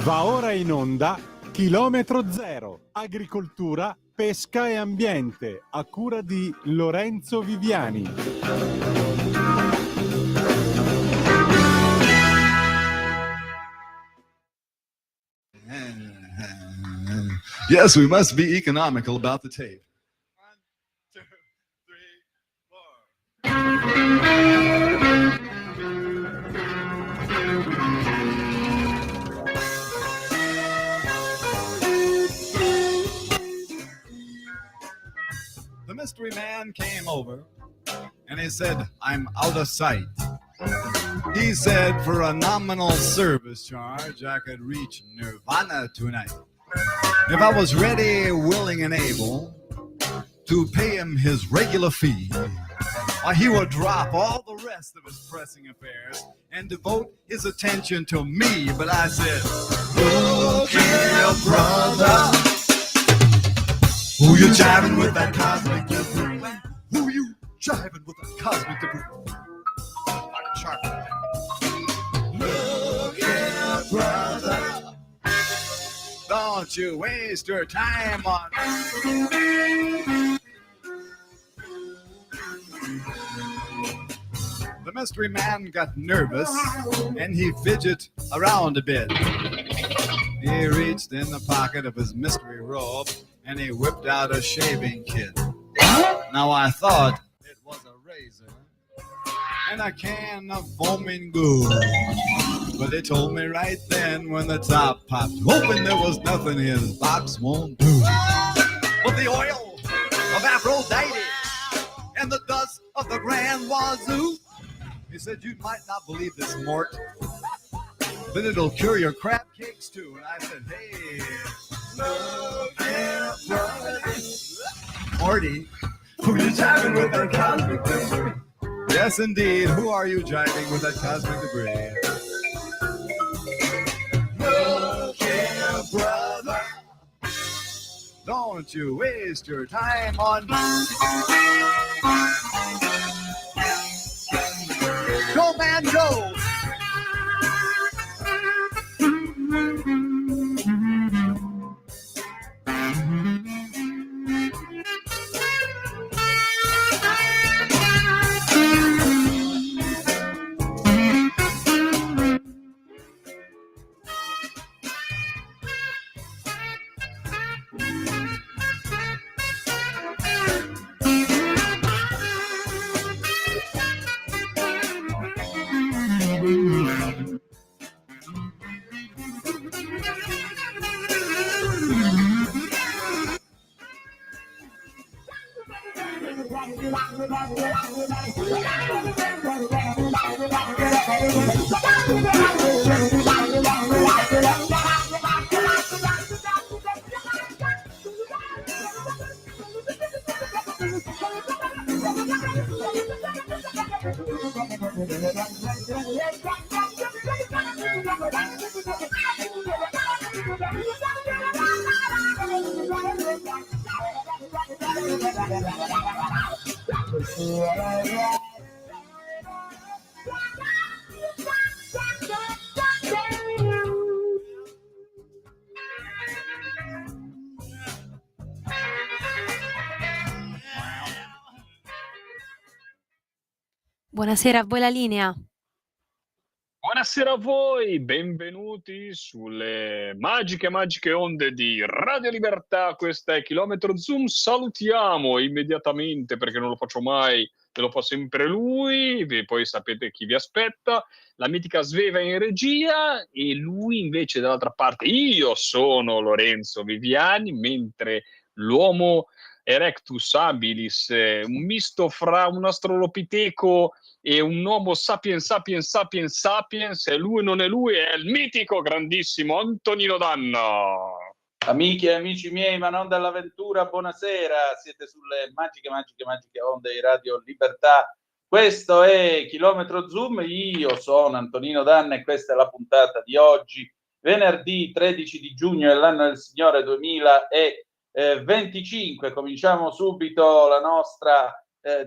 Va ora in onda Chilometro Zero, agricoltura, pesca e ambiente, a cura di Lorenzo Viviani. Yes, we must be economical about the tape. 1, 2, 3, 4. The mystery man came over and he said, "I'm out of sight." He said, for a nominal service charge, I could reach Nirvana tonight. If I was ready, willing, and able to pay him his regular fee, he would drop all the rest of his pressing affairs and devote his attention to me. But I said, "Look here, brother, who you jiving with that cosmic debris? Who you jiving with that cosmic debris?" Look here, brother, don't you waste your time on The mystery man got nervous and he fidgeted around a bit. He reached in the pocket of his mystery robe and he whipped out a shaving kit. Now I thought it was a razor and a can of foaming goo, but they told me right then when the top popped open there was nothing his box won't do. But the oil of Aphrodite and the dust of the Grand Wazoo. He said, "You might not believe this, Mort, but it'll cure your crab cakes too." And I said, "Hey, look here, brother, Morty, who you jiving with that cosmic debris?" Yes, indeed. Who are you jiving with that cosmic debris? Look here, brother, don't you waste your time on Go, man, go! Buonasera, a voi la linea. Buonasera a voi, benvenuti sulle magiche onde di Radio Libertà. Questa è Chilometro Zoom. Salutiamo immediatamente, perché non lo faccio mai, ve lo fa sempre lui, poi sapete chi vi aspetta, la mitica Sveva in regia, e lui invece dall'altra parte. Io sono Lorenzo Viviani, mentre l'uomo Erectus habilis, un misto fra un astrolopiteco e un uomo sapiens, e lui non è lui, è il mitico, grandissimo Antonino Danna. Amiche e amici miei, ma non dell'avventura, buonasera, siete sulle magiche onde di Radio Libertà. Questo è Chilometro Zoom, io sono Antonino Danna e questa è la puntata di oggi, venerdì 13 di giugno dell'anno del Signore 2025. Cominciamo subito la nostra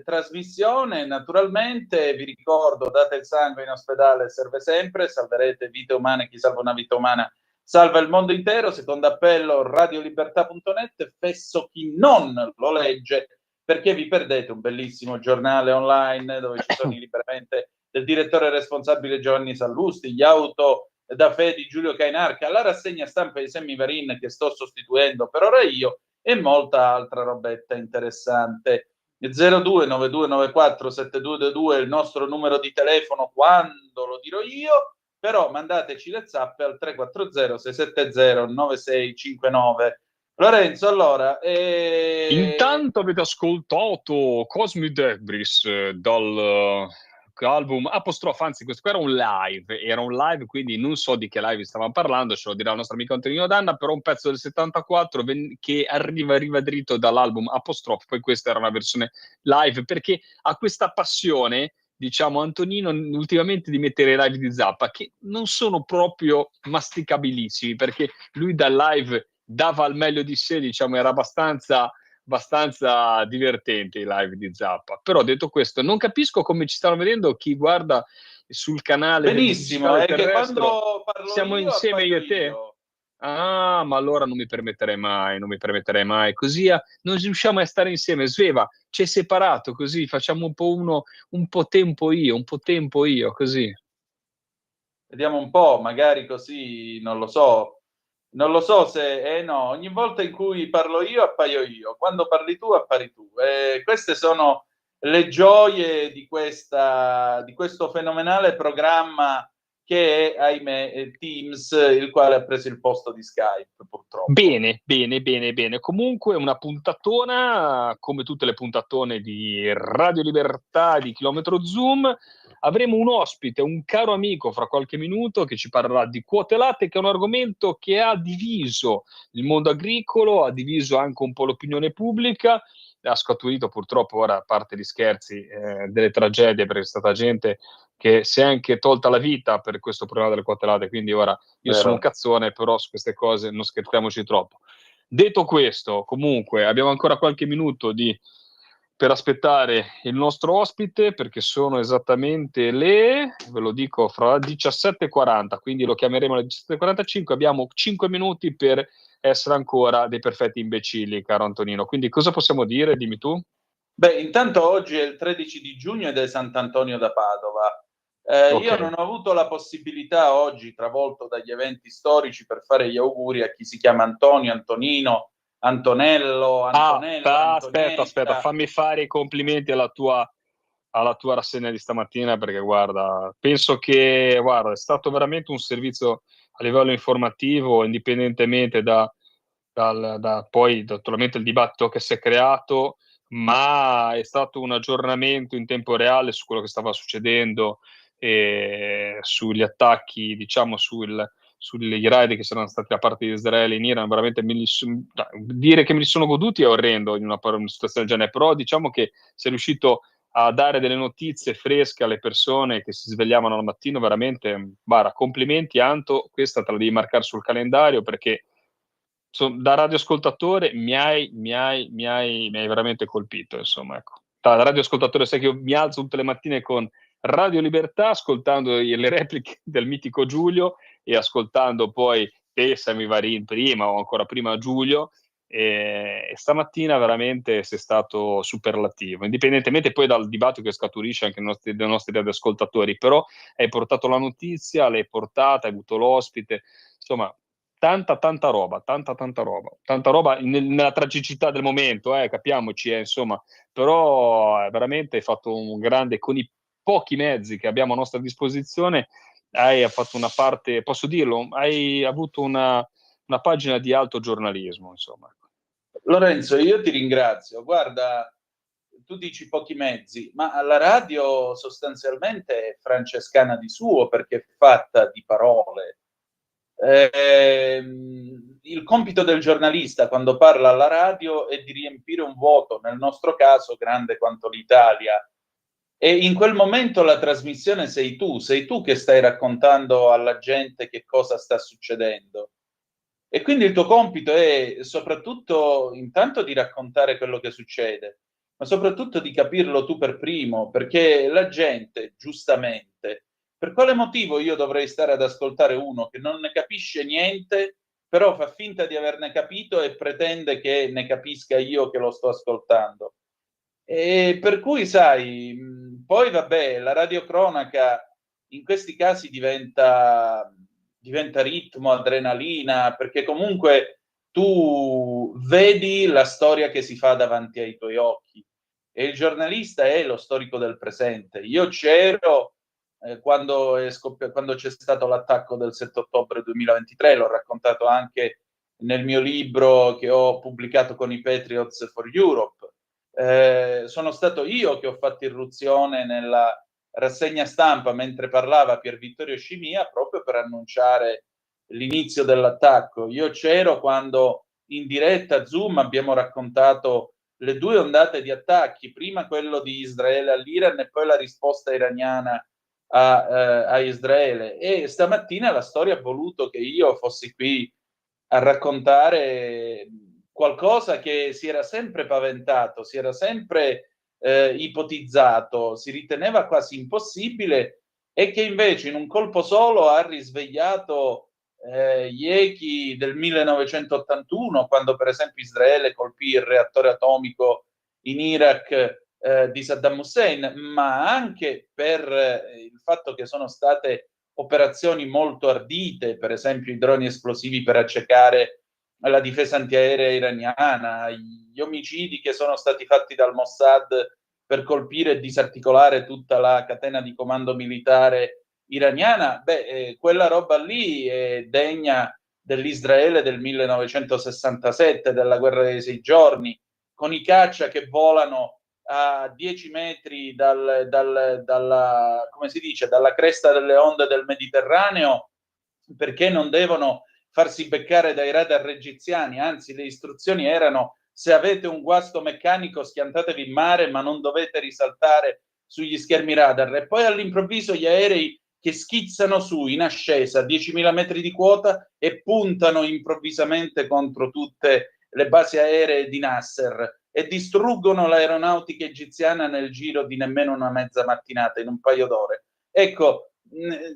trasmissione. Naturalmente vi ricordo, date il sangue in ospedale, serve sempre, salverete vite umane, chi salva una vita umana salva il mondo intero. Secondo appello radiolibertà.net, fesso chi non lo legge, perché vi perdete un bellissimo giornale online dove ci sono i liberamente del direttore responsabile Giovanni Sallusti, gli auto da fe di Giulio Cainarca, la rassegna stampa di Sammy Varin che sto sostituendo per ora io, e molta altra robetta interessante. 0292947222 è il nostro numero di telefono quando lo dirò io, però mandateci le zappe al 340 670 9659. Lorenzo, allora... Intanto avete ascoltato Cosmic Debris dal album Apostrofa, anzi questo qua era un live, quindi non so di che live stavamo parlando, ce lo dirà il nostro amico Antonino Danna, però un pezzo del 74 che arriva dritto dall'album Apostrofa, poi questa era una versione live, perché ha questa passione, diciamo, Antonino ultimamente, di mettere i live di Zappa, che non sono proprio masticabilissimi, perché lui dal live dava al meglio di sé, diciamo, era abbastanza divertente i live di Zappa. Però detto questo, non capisco come ci stanno vedendo chi guarda sul canale del benissimo, digitale è che terrestre. quando parlo Siamo io insieme io e te? io. Ah, ma allora non mi permetterei mai. Così non riusciamo a stare insieme. Sveva, ci è separato, così facciamo un po' un po' tempo io, così. Vediamo un po', magari così, non lo so se no, ogni volta in cui parlo io appaio io, quando parli tu appari tu. Queste sono le gioie di questo fenomenale programma che è, ahimè, Teams, il quale ha preso il posto di Skype, purtroppo. Bene. Comunque una puntatona, come tutte le puntatone di Radio Libertà, di Chilometro Zoom. Avremo un ospite, un caro amico, fra qualche minuto, che ci parlerà di quote latte, che è un argomento che ha diviso il mondo agricolo, ha diviso anche un po' l'opinione pubblica, ha scaturito purtroppo, ora, a parte gli scherzi, delle tragedie, perché è stata gente che si è anche tolta la vita per questo problema delle quote latte, quindi ora io sono un cazzone, però su queste cose non scherziamoci troppo. Detto questo, comunque, abbiamo ancora qualche minuto per aspettare il nostro ospite, perché sono esattamente ve lo dico, fra 17:40, quindi lo chiameremo alle 17:45, abbiamo 5 minuti per essere ancora dei perfetti imbecilli, caro Antonino. Quindi cosa possiamo dire? Dimmi tu. Beh, intanto oggi è il 13 di giugno ed è Sant'Antonio da Padova. Okay. Io non ho avuto la possibilità oggi, travolto dagli eventi storici, per fare gli auguri a chi si chiama Antonio, Antonino, Antonello, Antonella, Aspetta, fammi fare i complimenti alla tua rassegna di stamattina, perché guarda, penso che è stato veramente un servizio a livello informativo, indipendentemente da poi naturalmente il dibattito che si è creato, ma è stato un aggiornamento in tempo reale su quello che stava succedendo, sugli attacchi, diciamo, sugli raid che sono stati da parte di Israele in Iran. Veramente dire che me li sono goduti è orrendo in una situazione del genere, però diciamo che sei riuscito a dare delle notizie fresche alle persone che si svegliavano al mattino. Veramente, complimenti Anto, questa te la devi marcare sul calendario, perché da radioascoltatore mi hai veramente colpito, insomma, ecco. Da radioascoltatore, sai che io mi alzo tutte le mattine con Radio Libertà, ascoltando le repliche del mitico Giulio e ascoltando poi te, Sammy Varin prima, o ancora prima Giulio, e stamattina veramente sei stato superlativo, indipendentemente poi dal dibattito che scaturisce anche dai nostri radioascoltatori, però hai portato la notizia, l'hai portata, hai avuto l'ospite, insomma, tanta roba nella tragicità del momento, capiamoci, insomma, però veramente hai fatto un grande, con i pochi mezzi che abbiamo a nostra disposizione, hai fatto una parte, posso dirlo, hai avuto una pagina di alto giornalismo, insomma. Lorenzo, io ti ringrazio. Guarda, tu dici pochi mezzi, ma la radio sostanzialmente è francescana di suo, perché è fatta di parole. Il compito del giornalista quando parla alla radio è di riempire un vuoto, nel nostro caso grande quanto l'Italia. E in quel momento la trasmissione sei tu che stai raccontando alla gente che cosa sta succedendo. E quindi il tuo compito è soprattutto intanto di raccontare quello che succede, ma soprattutto di capirlo tu per primo, perché la gente, giustamente, per quale motivo io dovrei stare ad ascoltare uno che non ne capisce niente, però fa finta di averne capito e pretende che ne capisca io che lo sto ascoltando? E per cui, sai, poi vabbè, la radiocronaca in questi casi diventa ritmo, adrenalina, perché comunque tu vedi la storia che si fa davanti ai tuoi occhi e il giornalista è lo storico del presente. Io c'ero quando c'è stato l'attacco del 7 ottobre 2023, l'ho raccontato anche nel mio libro che ho pubblicato con i Patriots for Europe. Sono stato io che ho fatto irruzione nella rassegna stampa mentre parlava Pier Vittorio Scimia proprio per annunciare l'inizio dell'attacco. Io c'ero quando in diretta Zoom abbiamo raccontato le 2 ondate di attacchi, prima quello di Israele all'Iran e poi la risposta iraniana a Israele. E stamattina la storia ha voluto che io fossi qui a raccontare qualcosa che si era sempre paventato, si era sempre ipotizzato, si riteneva quasi impossibile e che invece in un colpo solo ha risvegliato gli echi del 1981, quando per esempio Israele colpì il reattore atomico in Iraq di Saddam Hussein, ma anche per il fatto che sono state operazioni molto ardite, per esempio i droni esplosivi per accecare la difesa antiaerea iraniana, gli omicidi che sono stati fatti dal Mossad per colpire e disarticolare tutta la catena di comando militare iraniana, quella roba lì è degna dell'Israele del 1967, della guerra dei 6 giorni, con i caccia che volano a 10 metri come si dice, dalla cresta delle onde del Mediterraneo, perché non devono farsi beccare dai radar egiziani, anzi le istruzioni erano: se avete un guasto meccanico schiantatevi in mare, ma non dovete risaltare sugli schermi radar. E poi all'improvviso gli aerei che schizzano su in ascesa a 10.000 metri di quota e puntano improvvisamente contro tutte le basi aeree di Nasser e distruggono l'aeronautica egiziana nel giro di nemmeno una mezza mattinata, in un paio d'ore. Ecco,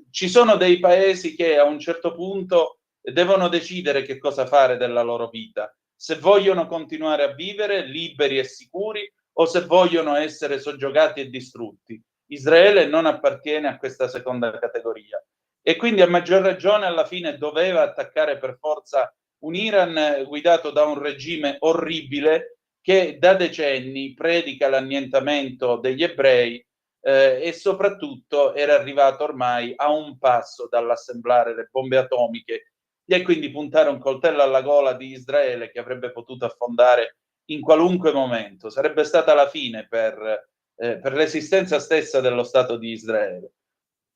ci sono dei paesi che a un certo punto devono decidere che cosa fare della loro vita, se vogliono continuare a vivere liberi e sicuri o se vogliono essere soggiogati e distrutti. Israele non appartiene a questa seconda categoria e quindi a maggior ragione alla fine doveva attaccare per forza un Iran guidato da un regime orribile che da decenni predica l'annientamento degli ebrei e soprattutto era arrivato ormai a un passo dall'assemblare le bombe atomiche e quindi puntare un coltello alla gola di Israele che avrebbe potuto affondare in qualunque momento. Sarebbe stata la fine per l'esistenza stessa dello Stato di Israele.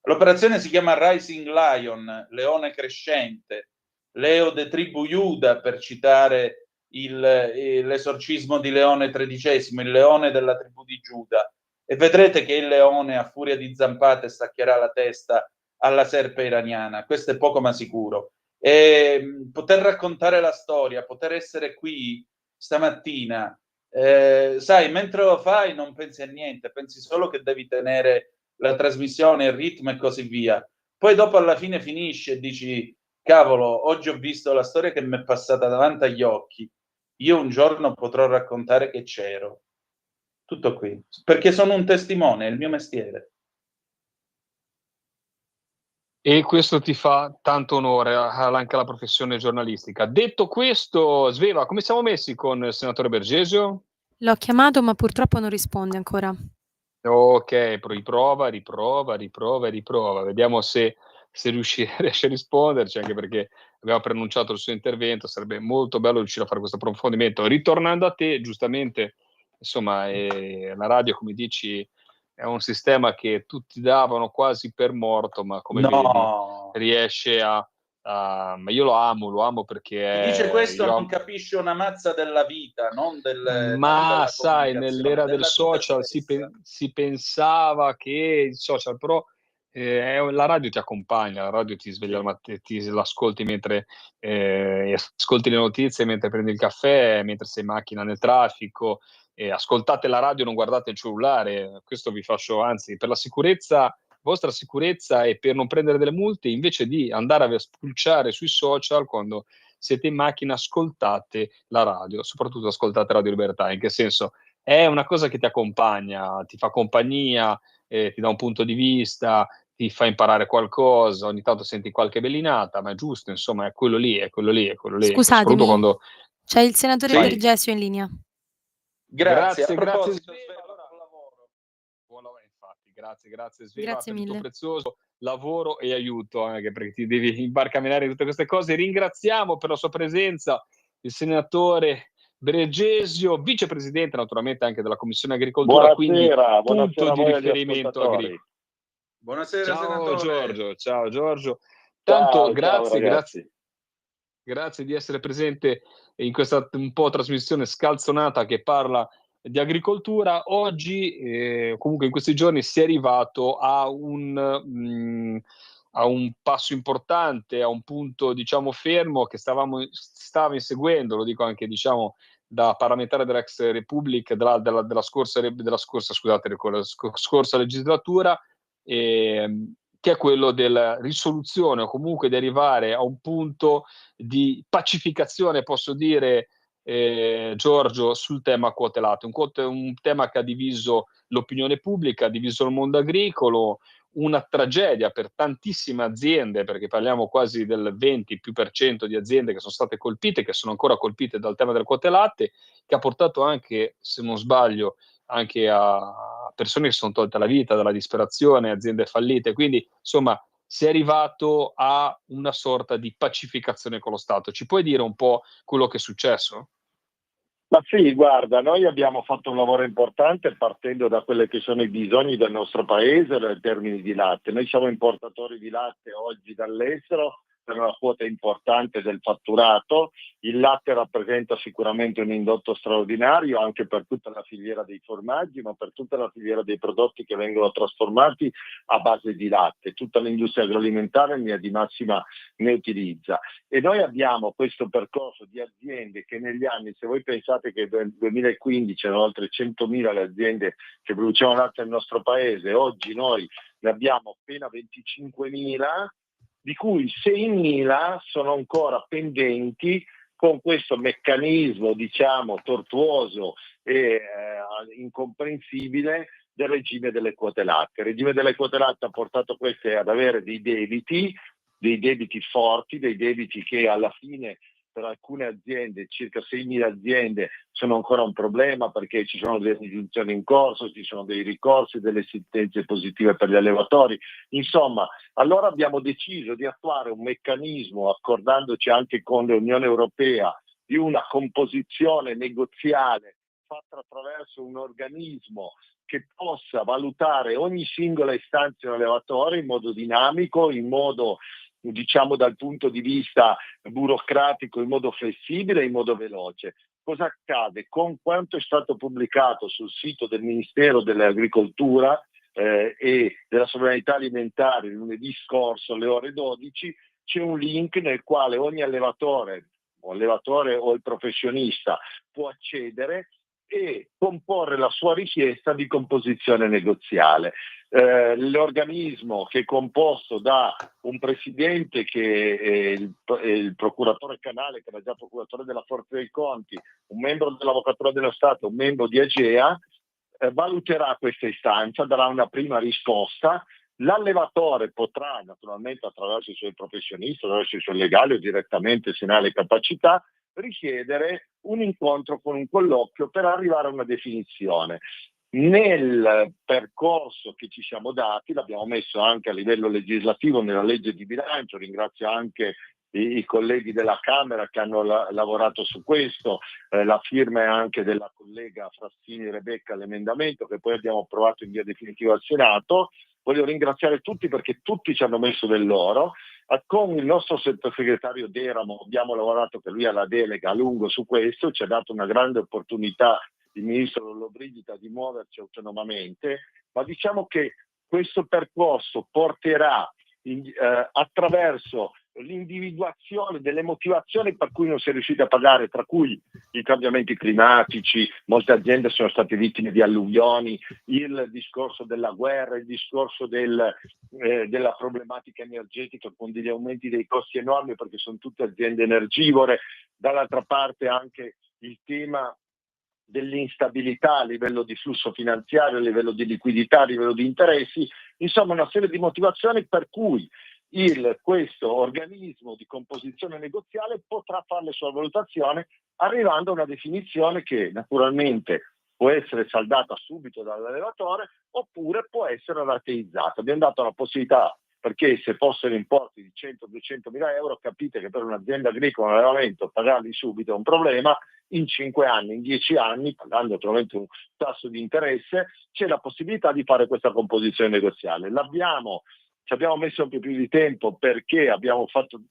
L'operazione si chiama Rising Lion, leone crescente, Leo de tribu Iuda, per citare l'esorcismo di Leone XIII, il leone della tribù di Giuda. E vedrete che il leone, a furia di zampate, staccherà la testa alla serpe iraniana. Questo è poco ma sicuro. E poter raccontare la storia, poter essere qui stamattina, sai, mentre lo fai non pensi a niente, pensi solo che devi tenere la trasmissione, il ritmo e così via. Poi dopo alla fine finisce e dici: cavolo, oggi ho visto la storia che mi è passata davanti agli occhi. Io un giorno potrò raccontare che c'ero. Tutto qui, perché sono un testimone, è il mio mestiere. E questo ti fa tanto onore anche alla professione giornalistica. Detto questo, Sveva, come siamo messi con il senatore Bergesio? L'ho chiamato, ma purtroppo non risponde ancora. Ok, riprova. Vediamo se riesce a risponderci, anche perché abbiamo preannunciato il suo intervento. Sarebbe molto bello riuscire a fare questo approfondimento. Ritornando a te, giustamente, insomma, la radio, come dici, è un sistema che tutti davano quasi per morto, ma come vedi riesce ma io lo amo perché chi dice questo non io capisce una mazza della vita, non ma della sai, comunicazione, nell'era del della vita social stessa. si pensava che il social, però La radio ti accompagna, la radio ti sveglia l'ascolti mentre ascolti le notizie, mentre prendi il caffè, mentre sei in macchina nel traffico. Ascoltate la radio, non guardate il cellulare. Questo vi faccio, anzi, per la vostra sicurezza e per non prendere delle multe, invece di andare a spulciare sui social quando siete in macchina, ascoltate la radio, soprattutto ascoltate Radio Libertà. In che senso? È una cosa che ti accompagna, ti fa compagnia, ti dà un punto di vista, ti fa imparare qualcosa, ogni tanto senti qualche bellinata, ma è giusto, insomma, è quello lì, è quello lì, è quello lì. Soprattutto Scusatemi, quando... c'è il senatore Sì. Bergesio in linea. Grazie. Grazie, A proposito, Sveva, Sveva, buon lavoro. Buon lavoro, infatti, grazie Sveva Grazie per il tuo mille. prezioso lavoro e aiuto, anche perché ti devi imbarcaminare tutte queste cose. Ringraziamo per la sua presenza il senatore Bergesio, vicepresidente naturalmente anche della Commissione Agricoltura, quindi Buonasera punto a di voi agli riferimento ascoltatori. agricolo. Buonasera, Ciao senatore. Giorgio. Tanto Ciao ragazzi. grazie di essere presente in questa un po' trasmissione scalzonata che parla di agricoltura. Oggi, comunque in questi giorni, si è arrivato a un passo importante, a un punto, diciamo, fermo che stava inseguendo, lo dico anche, diciamo, da parlamentare dell'ex Repubblica, della scorsa legislatura, che è quello della risoluzione, o comunque di arrivare a un punto di pacificazione, posso dire, Giorgio, sul tema quote latte, un tema che ha diviso l'opinione pubblica, ha diviso il mondo agricolo, una tragedia per tantissime aziende, perché parliamo quasi del 20% di aziende che sono state colpite, che sono ancora colpite dal tema delle quote latte, che ha portato anche, se non sbaglio, anche a persone che si sono tolte la vita dalla disperazione, aziende fallite. Quindi, insomma, si è arrivato a una sorta di pacificazione con lo Stato. Ci puoi dire un po' quello che è successo? Ma sì, guarda, noi abbiamo fatto un lavoro importante partendo da quelli che sono i bisogni del nostro paese in termini di latte. Noi siamo importatori di latte oggi dall'estero per una quota importante del fatturato. Il latte rappresenta sicuramente un indotto straordinario anche per tutta la filiera dei formaggi, ma per tutta la filiera dei prodotti che vengono trasformati a base di latte. Tutta l'industria agroalimentare in linea di massima ne utilizza. E noi abbiamo questo percorso di aziende che negli anni, se voi pensate che nel 2015 erano oltre 100.000 le aziende che producevano latte nel nostro paese, oggi noi ne abbiamo appena 25.000, di cui 6.000 sono ancora pendenti con questo meccanismo, diciamo, tortuoso e incomprensibile del regime delle quote latte. Il regime delle quote latte ha portato queste ad avere dei debiti forti, dei debiti che alla fine per alcune aziende, circa 6.000 aziende, sono ancora un problema perché ci sono delle riduzioni in corso, ci sono dei ricorsi, delle sentenze positive per gli allevatori. Insomma, allora abbiamo deciso di attuare un meccanismo, accordandoci anche con l'Unione Europea, di una composizione negoziale fatta attraverso un organismo che possa valutare ogni singola istanza di un allevatore in modo dinamico, in modo, diciamo, dal punto di vista burocratico, in modo flessibile, in modo veloce. Cosa accade? Con quanto è stato pubblicato sul sito del Ministero dell'Agricoltura e della Sovranità Alimentare lunedì scorso alle ore 12, c'è un link nel quale ogni allevatore o il professionista può accedere e comporre la sua richiesta di composizione negoziale. L'organismo, che è composto da un presidente che è il procuratore Canale, che era già procuratore della Corte dei Conti, un membro dell'Avvocatura dello Stato, un membro di AGEA, valuterà questa istanza, darà una prima risposta. L'allevatore potrà, naturalmente attraverso i suoi professionisti, attraverso i suoi legali o direttamente se ne ha le capacità, richiedere un incontro con un colloquio per arrivare a una definizione. Nel percorso che ci siamo dati, l'abbiamo messo anche a livello legislativo nella legge di bilancio, ringrazio anche i colleghi della Camera che hanno lavorato su questo, la firma è anche della collega Frassini Rebecca all'emendamento che poi abbiamo approvato in via definitiva al Senato. Voglio ringraziare tutti perché tutti ci hanno messo del loro. Con il nostro sottosegretario Deramo abbiamo lavorato, che lui ha la delega, a lungo su questo, ci ha dato una grande opportunità il ministro Lollobrigida di muoverci autonomamente, ma diciamo che questo percorso porterà attraverso l'individuazione delle motivazioni per cui non si è riusciti a pagare, tra cui i cambiamenti climatici, molte aziende sono state vittime di alluvioni, il discorso della guerra, il discorso della problematica energetica con degli aumenti dei costi enormi perché sono tutte aziende energivore, dall'altra parte anche il tema dell'instabilità a livello di flusso finanziario, a livello di liquidità, a livello di interessi, insomma una serie di motivazioni per cui questo organismo di composizione negoziale potrà fare le sue valutazioni arrivando a una definizione che naturalmente può essere saldata subito dall'allevatore oppure può essere rateizzata. Abbiamo dato la possibilità, perché se fossero importi di 100-200 mila euro, capite che per un'azienda agricola un allevamento pagarli subito è un problema. In 5 anni, in 10 anni, pagando naturalmente un tasso di interesse, c'è la possibilità di fare questa composizione negoziale. Ci abbiamo messo un po' più di tempo perché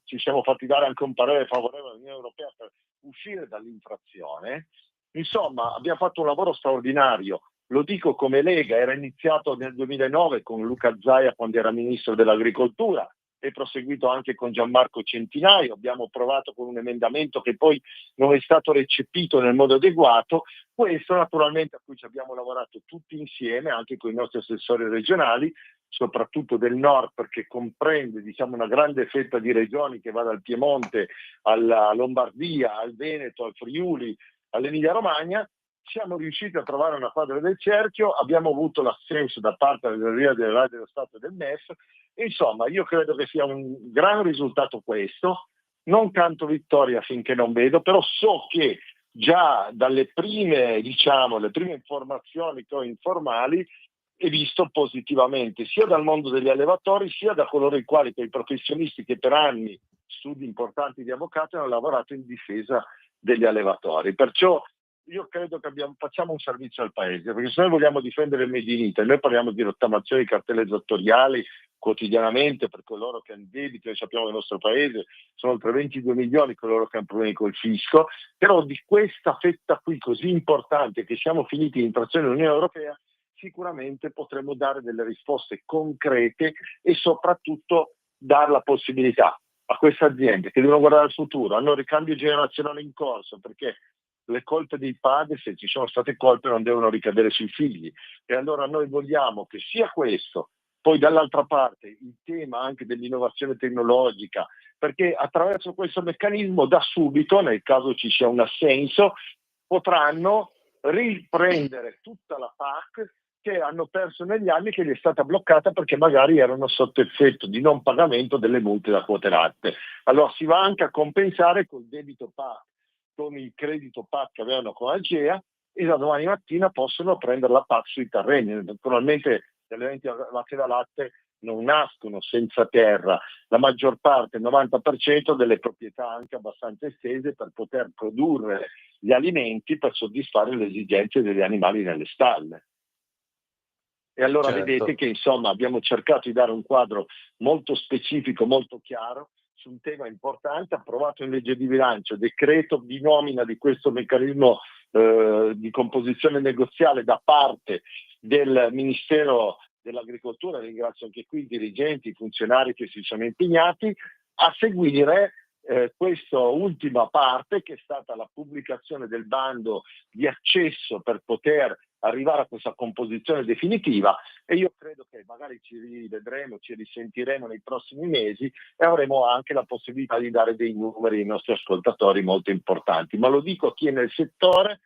ci siamo fatti dare anche un parere favorevole all'Unione Europea per uscire dall'infrazione. Insomma, abbiamo fatto un lavoro straordinario. Lo dico come Lega, era iniziato nel 2009 con Luca Zaia quando era Ministro dell'Agricoltura e proseguito anche con Gianmarco Centinaio. Abbiamo provato con un emendamento che poi non è stato recepito nel modo adeguato. Questo naturalmente a cui ci abbiamo lavorato tutti insieme, anche con i nostri assessori regionali, soprattutto del nord, perché comprende una grande fetta di regioni che va dal Piemonte alla Lombardia, al Veneto, al Friuli, all'Emilia Romagna. Siamo riusciti a trovare una quadra del cerchio, abbiamo avuto l'assenso da parte della Ragioneria dello Stato e del MEF. Insomma, io credo che sia un gran risultato questo. Non canto vittoria finché non vedo, però so che già dalle prime informazioni che ho informali è visto positivamente sia dal mondo degli allevatori sia da coloro i quali, quei professionisti che per anni, studi importanti di avvocati, hanno lavorato in difesa degli allevatori. Perciò io credo che facciamo un servizio al Paese, perché se noi vogliamo difendere il Made in Italy, noi parliamo di rottamazione di cartelle esattoriali quotidianamente per coloro che hanno debiti. Noi sappiamo che nel nostro Paese sono oltre 22 milioni coloro che hanno problemi col fisco, però di questa fetta qui così importante che siamo finiti in infrazione dell'Unione Europea, sicuramente potremo dare delle risposte concrete e soprattutto dare la possibilità a queste aziende che devono guardare al futuro, hanno ricambio generazionale in corso, perché le colpe dei padri, se ci sono state colpe, non devono ricadere sui figli. E allora noi vogliamo che sia questo, poi dall'altra parte il tema anche dell'innovazione tecnologica, perché attraverso questo meccanismo da subito, nel caso ci sia un assenso, potranno riprendere tutta la PAC che hanno perso negli anni, che gli è stata bloccata perché magari erano sotto effetto di non pagamento delle multe da quote latte. Allora si va anche a compensare col debito PAC, con il credito PAC che avevano con Agea, e da domani mattina possono prendere la PAC sui terreni. Naturalmente gli allevamenti vacche da latte non nascono senza terra, la maggior parte, il 90% delle proprietà anche abbastanza estese per poter produrre gli alimenti per soddisfare le esigenze degli animali nelle stalle. E allora vedete che insomma abbiamo cercato di dare un quadro molto specifico, molto chiaro su un tema importante, approvato in legge di bilancio, decreto di nomina di questo meccanismo di composizione negoziale da parte del Ministero dell'Agricoltura. Ringrazio anche qui i dirigenti, i funzionari che si sono impegnati a seguire questa ultima parte, che è stata la pubblicazione del bando di accesso per poter arrivare a questa composizione definitiva. E io credo che magari ci rivedremo, ci risentiremo nei prossimi mesi e avremo anche la possibilità di dare dei numeri ai nostri ascoltatori molto importanti. Ma lo dico a chi è nel settore,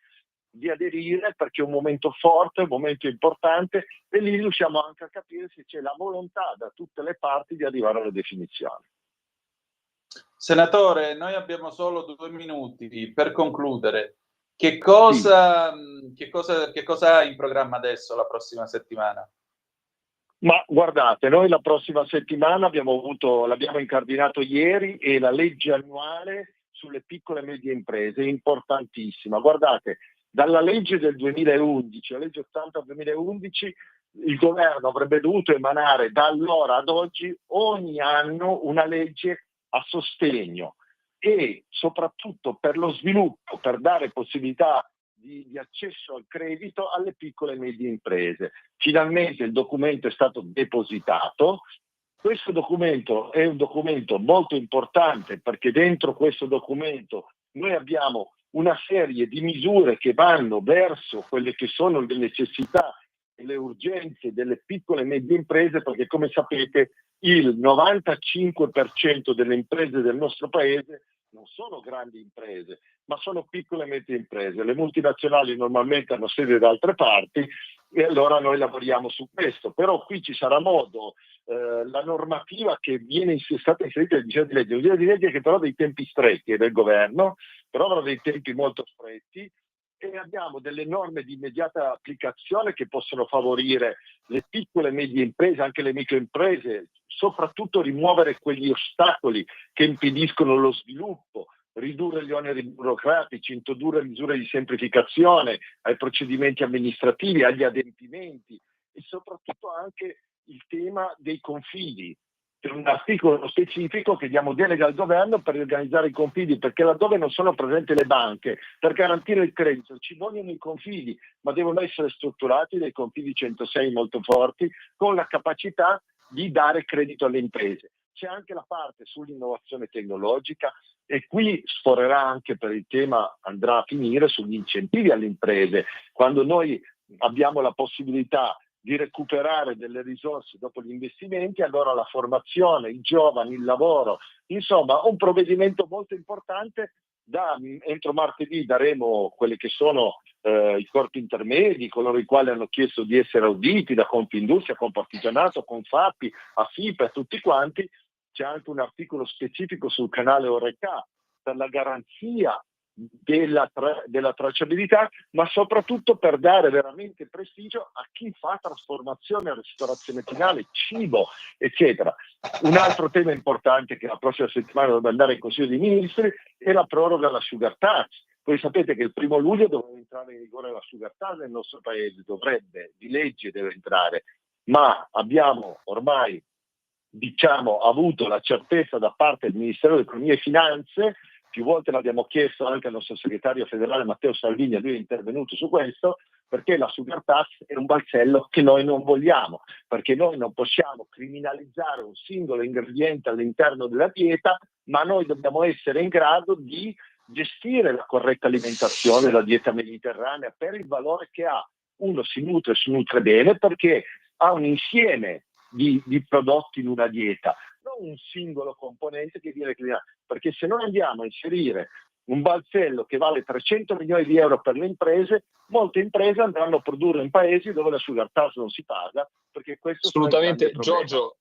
di aderire, perché è un momento forte, un momento importante, e lì riusciamo anche a capire se c'è la volontà da tutte le parti di arrivare alla definizione. Senatore, noi abbiamo solo 2 minuti per concludere. Che cosa ha in programma adesso la prossima settimana? Ma guardate, noi la prossima settimana l'abbiamo incardinato ieri, e la legge annuale sulle piccole e medie imprese è importantissima. Guardate, dalla legge del 2011, la legge 80 2011, il governo avrebbe dovuto emanare da allora ad oggi ogni anno una legge a sostegno e soprattutto per lo sviluppo, per dare possibilità di accesso al credito alle piccole e medie imprese. Finalmente il documento è stato depositato. Questo documento è un documento molto importante perché dentro questo documento noi abbiamo una serie di misure che vanno verso quelle che sono le necessità e le urgenze delle piccole e medie imprese, perché come sapete il 95% delle imprese del nostro paese non sono grandi imprese, ma sono piccole e medie imprese. Le multinazionali normalmente hanno sede da altre parti e allora noi lavoriamo su questo. Però qui ci sarà modo, la normativa che è stata inserita nel disegno di legge che però ha dei tempi stretti, è del governo, però avrà dei tempi molto stretti, e abbiamo delle norme di immediata applicazione che possono favorire le piccole e medie imprese, anche le microimprese, soprattutto rimuovere quegli ostacoli che impediscono lo sviluppo, ridurre gli oneri burocratici, introdurre misure di semplificazione ai procedimenti amministrativi, agli adempimenti e soprattutto anche il tema dei confidi. C'è un articolo specifico che diamo delega al governo per organizzare i confidi, perché laddove non sono presenti le banche per garantire il credito ci vogliono i confidi, ma devono essere strutturati dei confidi 106 molto forti con la capacità di dare credito alle imprese. C'è anche la parte sull'innovazione tecnologica e qui sforerà anche per il tema, andrà a finire sugli incentivi alle imprese. Quando noi abbiamo la possibilità di recuperare delle risorse dopo gli investimenti, allora la formazione, i giovani, il lavoro, insomma un provvedimento molto importante. Entro martedì daremo quelli che sono i corpi intermedi, coloro i quali hanno chiesto di essere auditi da Confindustria, Confartigianato, Confapi, Afipe, tutti quanti. C'è anche un articolo specifico sul canale Oreca per la garanzia della tracciabilità, ma soprattutto per dare veramente prestigio a chi fa trasformazione, ristorazione finale, cibo, eccetera. Un altro tema importante che la prossima settimana dovrebbe andare in Consiglio dei Ministri è la proroga alla sugar tax. Voi sapete che il 1° luglio dovrebbe entrare in vigore la sugar tax nel nostro paese, di legge deve entrare, ma abbiamo ormai avuto la certezza da parte del Ministero dell'Economia e Finanze. Più volte l'abbiamo chiesto anche al nostro segretario federale Matteo Salvini, e lui è intervenuto su questo, perché la sugar tax è un balzello che noi non vogliamo, perché noi non possiamo criminalizzare un singolo ingrediente all'interno della dieta, ma noi dobbiamo essere in grado di gestire la corretta alimentazione della dieta mediterranea per il valore che ha. Uno si nutre bene perché ha un insieme di prodotti in una dieta, non un singolo componente che viene creato, perché se noi andiamo a inserire un balzello che vale 300 milioni di euro per le imprese, molte imprese andranno a produrre in paesi dove la sugar tax non si paga, perché questo assolutamente. è il grande problema. Giorgio,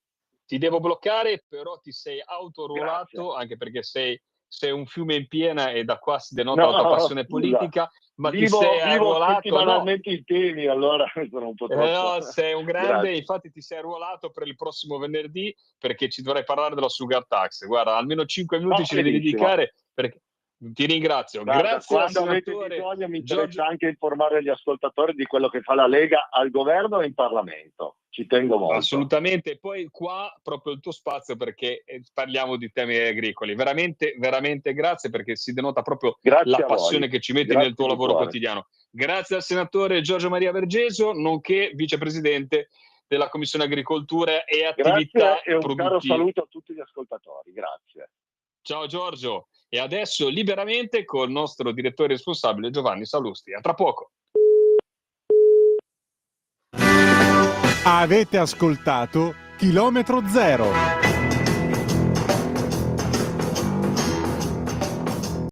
ti devo bloccare, però ti sei autorolato. Grazie. Anche perché sei un fiume in piena e da qua si denota la tua passione politica, ma ti sei arruolato. Settimanalmente i temi, allora sono un po' troppo. No, sei un grande. Grazie. Infatti ti sei arruolato per il prossimo venerdì, perché ci dovrai parlare della sugar tax. Guarda, almeno 5 minuti ci devi dedicare, perché ti ringrazio. Guarda, Grazie al quando avete senatore bisogno mi Giorgio. interessa anche informare gli ascoltatori di quello che fa la Lega al governo e in Parlamento. Ci tengo molto. Assolutamente. Poi qua proprio il tuo spazio, perché parliamo di temi agricoli. Veramente, veramente grazie, perché si denota proprio la passione che ci metti nel tuo lavoro quotidiano. Grazie al senatore Giorgio Maria Vergeso, nonché vicepresidente della Commissione Agricoltura e Attività Grazie e un Produttive. caro saluto a tutti gli ascoltatori. Grazie. Ciao Giorgio. E adesso liberamente col nostro direttore responsabile Giovanni Sallusti. A tra poco. Avete ascoltato Chilometro Zero.